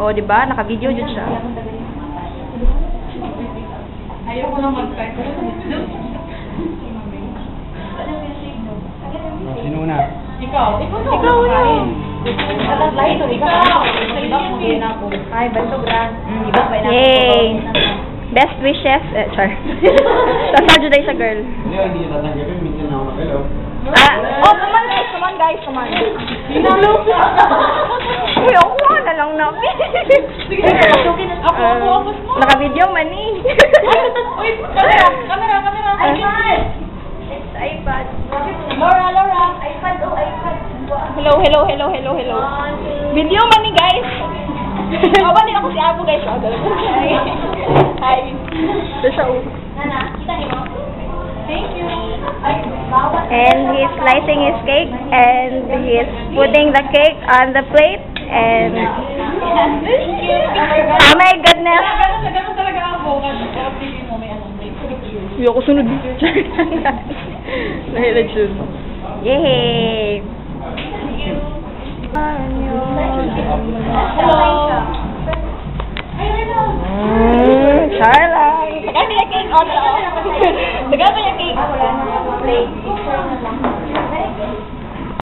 O, diba? Naka-video dyan siya. Ayaw ko lang mag-type. Sino una? Ikaw. Ikaw na. Lahat ito. Ikaw. Ay, bantog lang. Yay! Best wishes. Char. Sasadyo day sa girl. Hindi tatanggapin. Minsan na ako hello. Oh, come on guys. Uy, ako na lang namin. Sige, ako. Naka-video man eh. Uy, camera. iPad. Laura. iPad. Hello. Video man ni guys. Aba din ako si Abu guys. Hi. Sa Nana, kita niyo mo? Thank you. And he's slicing his cake and he's putting the cake on the plate and oh my goodness. Ganun talaga ako. Kasi mo may anong break. Hindi ako sunod dito. Nahilag siya. Yay! Hello. Charlotte! Tagal mo yung cake! Tagal mo yung cake!